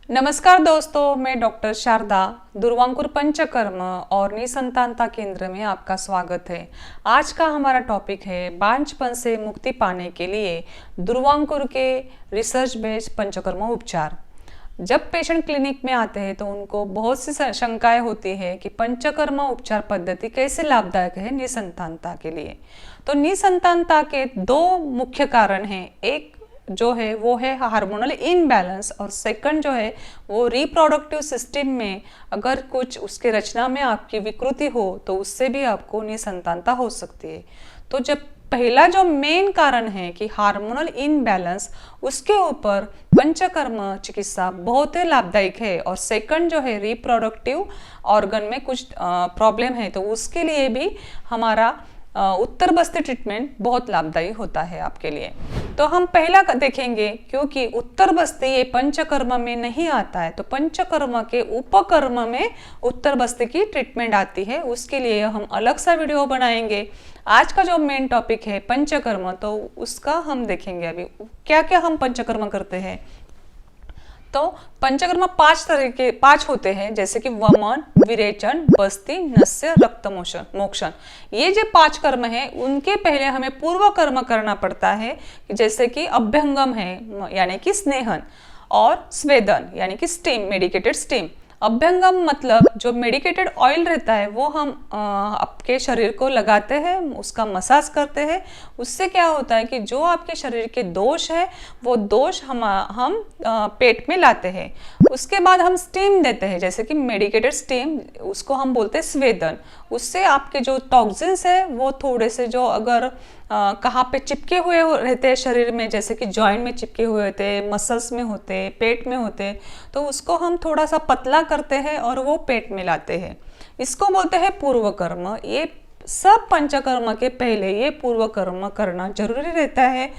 नमस्कार दोस्तों, मैं डॉक्टर शारदा दुर्वांकुर पंचकर्म और निसंतानता केंद्र में आपका स्वागत है। आज का हमारा टॉपिक है बांझपन से मुक्ति पाने के लिए दुर्वांकुर के रिसर्च बेस्ड पंचकर्म उपचार। जब पेशेंट क्लिनिक में आते हैं तो उनको बहुत सी शंकाएं होती है कि पंचकर्म उपचार पद्धति कैसे लाभदायक है निसंतानता के लिए। तो निसंतानता के दो मुख्य कारण हैं, एक जो है वो है हार्मोनल इनबैलेंस और सेकंड जो है वो रिप्रोडक्टिव सिस्टम में अगर कुछ उसके रचना में आपकी विकृति हो तो उससे भी आपको निसंतानता हो सकती है। तो जब पहला जो मेन कारण है कि हार्मोनल इनबैलेंस, उसके ऊपर पंचकर्म चिकित्सा बहुत ही लाभदायक है और सेकंड जो है रिप्रोडक्टिव ऑर्गन में कुछ प्रॉब्लम है तो उसके लिए भी हमारा उत्तर बस्ती ट्रीटमेंट बहुत लाभदायी होता है आपके लिए। तो हम पहला देखेंगे, क्योंकि उत्तर बस्ती ये पंचकर्म में नहीं आता है तो पंचकर्म के उपकर्म में उत्तर बस्ती की ट्रीटमेंट आती है, उसके लिए हम अलग सा वीडियो बनाएंगे। आज का जो मेन टॉपिक है पंचकर्म, तो उसका हम देखेंगे अभी क्या क्या हम पंचकर्म करते हैं। तो पंचकर्म पांच होते हैं, जैसे कि वमन, विरेचन, बस्ती, नस्य, रक्त मोक्षण। ये जो 5 कर्म है उनके पहले हमें पूर्व कर्म करना पड़ता है, जैसे कि अभ्यंगम है यानी कि स्नेहन और स्वेदन यानी कि स्टीम, मेडिकेटेड स्टीम। अभ्यंगम मतलब जो मेडिकेटेड ऑयल रहता है वो हम आपके शरीर को लगाते हैं, उसका मसाज करते हैं। उससे क्या होता है कि जो आपके शरीर के दोष है वो दोष हम पेट में लाते हैं। उसके बाद हम स्टीम देते हैं, जैसे कि मेडिकेटेड स्टीम, उसको हम बोलते हैं स्वेदन। उससे आपके जो टॉक्सिन्स है वो थोड़े से जो अगर कहाँ पे चिपके हुए रहते हैं शरीर में, जैसे कि जॉइंट में चिपके हुए होते हैं, मसल्स में होते हैं, पेट में होते हैं, तो उसको हम थोड़ा सा पतला करते हैं और वो पेट में लाते हैं। इसको बोलते हैं पूर्व कर्म। ये सब पंचकर्म के पहले ये पूर्व कर्म करना जरूरी रहता है।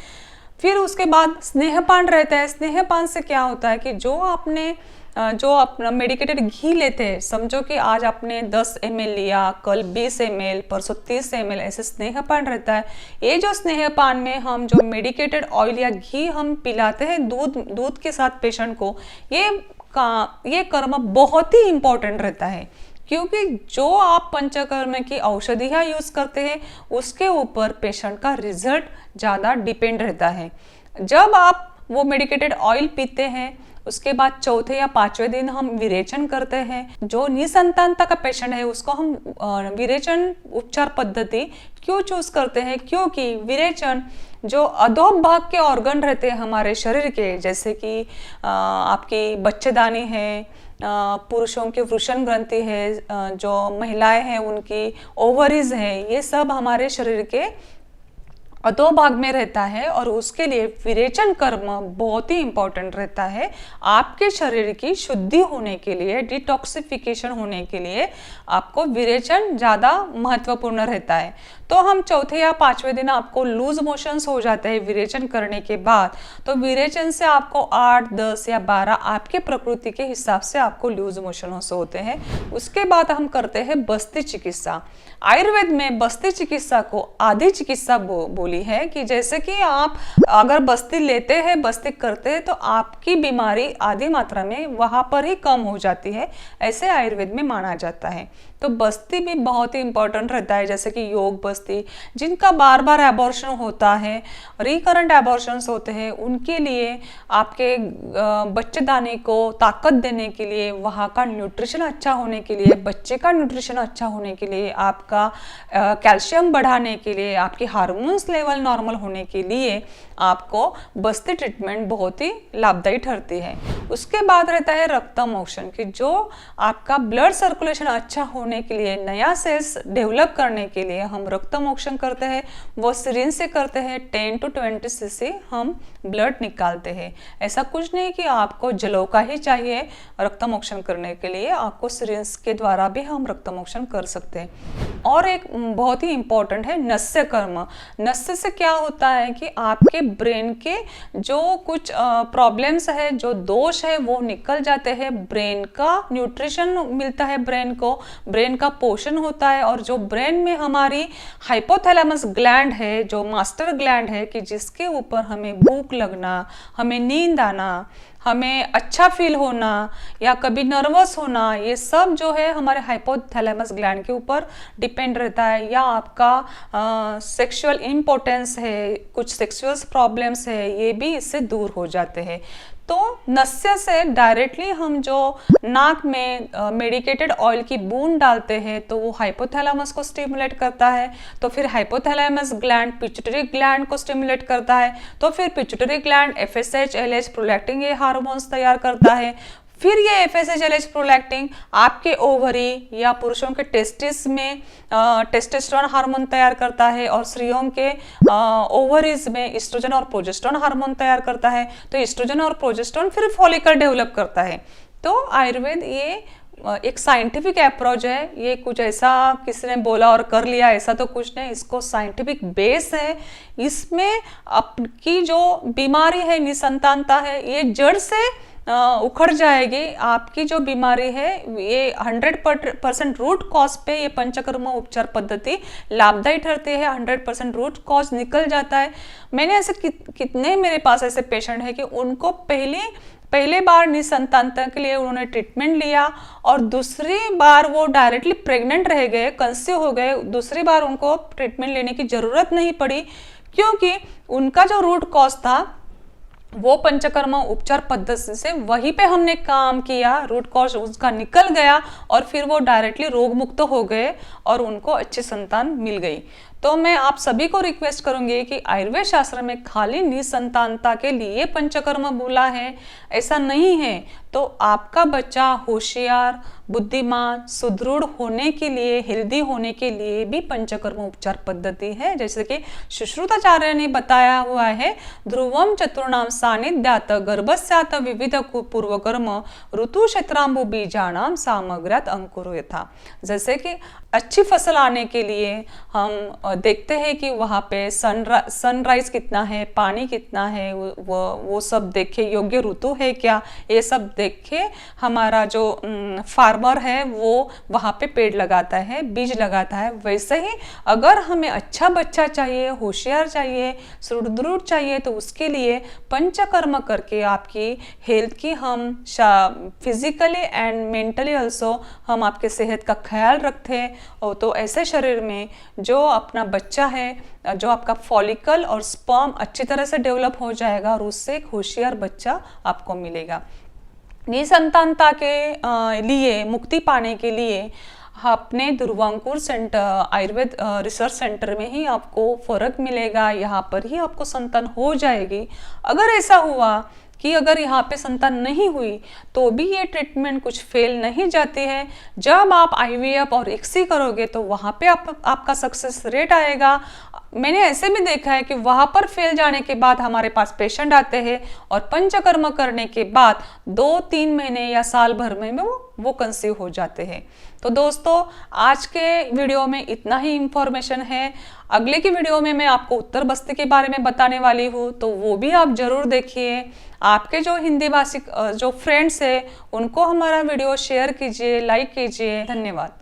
फिर उसके बाद स्नेहपान रहता है। स्नेहपान से क्या होता है कि जो अपना मेडिकेटेड घी लेते हैं, समझो कि आज आपने 10 ml लिया, कल 20 ml, परसों 30 ml, ऐसे स्नेहपान रहता है। ये जो स्नेहपान में हम जो मेडिकेटेड ऑयल या घी हम पिलाते हैं दूध के साथ पेशेंट को, ये कर्म बहुत ही इंपॉर्टेंट रहता है, क्योंकि जो आप पंचकर्म की औषधियाँ यूज करते हैं उसके ऊपर पेशेंट का रिजल्ट ज़्यादा डिपेंड रहता है। जब आप वो मेडिकेटेड ऑयल पीते हैं उसके बाद चौथे या 5वें दिन हम विरेचन करते हैं। जो निसंतानता का पेशेंट है उसको हम विरेचन उपचार पद्धति क्यों चूज करते हैं, क्योंकि विरेचन जो अधोभाग के ऑर्गन रहते हैं हमारे शरीर के, जैसे कि आपकी बच्चेदानी है, पुरुषों के वृषण ग्रंथि है, जो महिलाएं हैं उनकी ओवरीज है, ये सब हमारे शरीर के अधोभाग में रहता है और उसके लिए विरेचन कर्म बहुत ही इंपॉर्टेंट रहता है। आपके शरीर की शुद्धि होने के लिए, डिटॉक्सिफिकेशन होने के लिए आपको विरेचन ज़्यादा महत्वपूर्ण रहता है। तो हम चौथे या 5वें दिन आपको लूज मोशंस हो जाते हैं विरेचन करने के बाद, तो विरेचन से आपको 8, 10 या 12 आपके प्रकृति के हिसाब से आपको लूज मोशन होते हैं। उसके बाद हम करते हैं बस्ती चिकित्सा। आयुर्वेद में बस्ती चिकित्सा को आदि चिकित्सा बोली है, कि जैसे कि आप अगर बस्ती लेते हैं, बस्ती करते हैं, तो आपकी बीमारी आधी मात्रा में वहां पर ही कम हो जाती है, ऐसे आयुर्वेद में माना जाता है। तो बस्ती भी बहुत ही इंपॉर्टेंट रहता है, जैसे कि योग बस्ती, जिनका बार बार एबॉर्शन होता है, रिकरेंट एबॉर्शंस होते हैं, उनके लिए आपके बच्चेदानी को ताकत देने के लिए, वहाँ का न्यूट्रिशन अच्छा होने के लिए, बच्चे का न्यूट्रिशन अच्छा होने के लिए, आपका कैल्शियम बढ़ाने के लिए, आपकी हार्मोन्स लेवल नॉर्मल होने के लिए आपको बस्ती ट्रीटमेंट बहुत ही लाभदायी ठहरती है। उसके बाद रहता है रक्त मोक्षण, कि जो आपका ब्लड सर्कुलेशन अच्छा होने के लिए, नया सेल्स डेवलप करने के लिए हम रक्त मोक्षण करते हैं। वो सिरिंज से करते हैं, 10 to 20 cc हम ब्लड निकालते हैं। ऐसा कुछ नहीं कि आपको जलोका ही चाहिए रक्त मोक्षण करने के लिए, आपको सिरिंज के द्वारा भी हम रक्त मोक्षण कर सकते हैं। और एक बहुत ही इंपॉर्टेंट है नस्य कर्म। नस्य से क्या होता है कि आपके ब्रेन के जो कुछ प्रॉब्लम्स है, जो दोष है, वो निकल जाते हैं। ब्रेन का न्यूट्रिशन मिलता है, ब्रेन का पोषण होता है। और जो ब्रेन में हमारी हाइपोथैलेमस ग्लैंड है, जो मास्टर ग्लैंड है, कि जिसके ऊपर हमें भूख लगना, हमें नींद आना, हमें अच्छा फील होना या कभी नर्वस होना, ये सब जो है हमारे हाइपोथैलेमस ग्लैंड के ऊपर डिपेंड रहता है। या आपका सेक्सुअल इम्पोर्टेंस है, कुछ सेक्सुअल प्रॉब्लम्स है, ये भी इससे दूर हो जाते हैं। तो नस्य से डायरेक्टली हम जो नाक में मेडिकेटेड ऑयल की बूंद डालते हैं तो वो हाइपोथैलेमस को स्टिमुलेट करता है, तो फिर हाइपोथैलेमस ग्लैंड पिट्यूटरी ग्लैंड को स्टिमुलेट करता है, तो फिर pituitary gland FSH, LH, prolactin ये हार्मोन्स तैयार करता है। फिर ये एफएसएच, एलएच, प्रोलैक्टिन आपके ओवरी या पुरुषों के टेस्टिस में टेस्टोस्टेरोन हार्मोन तैयार करता है और स्त्रियों के ओवरीज में एस्ट्रोजन और प्रोजेस्टेरोन हार्मोन तैयार करता है। तो एस्ट्रोजन और प्रोजेस्टेरोन फिर फॉलिकल डेवलप करता है। तो आयुर्वेद ये एक साइंटिफिक अप्रोच है, ये कुछ ऐसा किसी ने बोला और कर लिया ऐसा तो कुछ नहीं, इसको साइंटिफिक बेस है। इसमें आपकी जो बीमारी है, निसंतानता है, ये जड़ से उखड़ जाएगी। आपकी जो बीमारी है ये 100% रूट कॉज पे ये पंचकर्म उपचार पद्धति लाभदायी ठहरती है। 100% रूट कॉज निकल जाता है। मैंने ऐसे कितने मेरे पास ऐसे पेशेंट हैं कि उनको पहले बार निसंतानता के लिए उन्होंने ट्रीटमेंट लिया और दूसरी बार वो डायरेक्टली प्रेग्नेंट रह गए, कंसीव हो गए। दूसरी बार उनको ट्रीटमेंट लेने की जरूरत नहीं पड़ी क्योंकि उनका जो रूट कॉज था वो पंचकर्म उपचार पद्धति से वहीं पे हमने काम किया, रूट कॉज उसका निकल गया और फिर वो डायरेक्टली रोग मुक्त हो गए और उनको अच्छी संतान मिल गई। तो मैं आप सभी को रिक्वेस्ट करूंगी कि आयुर्वेद शास्त्र में खाली निसंतानता के लिए पंचकर्म बोला है, ऐसा नहीं है। तो आपका बच्चा होशियार, बुद्धिमान, सुदृढ़ होने के लिए, हेल्दी होने के लिए भी पंचकर्म उपचार पद्धति है। जैसे कि सुश्रुताचार्य ने बताया हुआ है, ध्रुवम चतुर्णाम सानिध्यात गर्भस्यात विविध पूर्वकर्म ऋतु क्षेत्रांबु बीजाणाम सामग्र्यात अंकुरो यथा। जैसे कि अच्छी फसल आने के लिए हम देखते हैं कि वहाँ पे सनराइज कितना है, पानी कितना है, वो सब देखे, योग्य ऋतु है क्या, ये सब देखे हमारा जो फार्मर है वो वहाँ पे पेड़ लगाता है, बीज लगाता है। वैसे ही अगर हमें अच्छा बच्चा चाहिए, होशियार चाहिए, सुदृढ़ चाहिए, तो उसके लिए पंचकर्म करके आपकी हेल्थ की हम फिजिकली एंड मेंटली ऑल्सो हम आपके सेहत का ख्याल रखते हैं। और तो ऐसे शरीर में जो अपना बच्चा है, जो आपका फॉलिकल और स्पर्म अच्छी तरह से डेवलप हो जाएगा और उससे एक होशियार बच्चा आपको मिलेगा। निसंतानता के लिए मुक्ति पाने के लिए अपने ध्रुवांकुर सेंटर आयुर्वेद रिसर्च सेंटर में ही आपको फर्क मिलेगा, यहाँ पर ही आपको संतान हो जाएगी। अगर ऐसा हुआ कि अगर यहाँ पे संतान नहीं हुई तो भी ये ट्रीटमेंट कुछ फेल नहीं जाती है। जब आप आईवीएफ और ICSI करोगे तो वहाँ पे आपका सक्सेस रेट आएगा। मैंने ऐसे भी देखा है कि वहाँ पर फेल जाने के बाद हमारे पास पेशेंट आते हैं और पंचकर्म करने के बाद 2-3 महीने या साल भर में वो कंसीव हो जाते हैं। तो दोस्तों, आज के वीडियो में इतना ही इंफॉर्मेशन है। अगले की वीडियो में मैं आपको उत्तर बस्ती के बारे में बताने वाली हूँ, तो वो भी आप जरूर देखिए। आपके जो हिंदी भाषी जो फ्रेंड्स है उनको हमारा वीडियो शेयर कीजिए, लाइक कीजिए। धन्यवाद।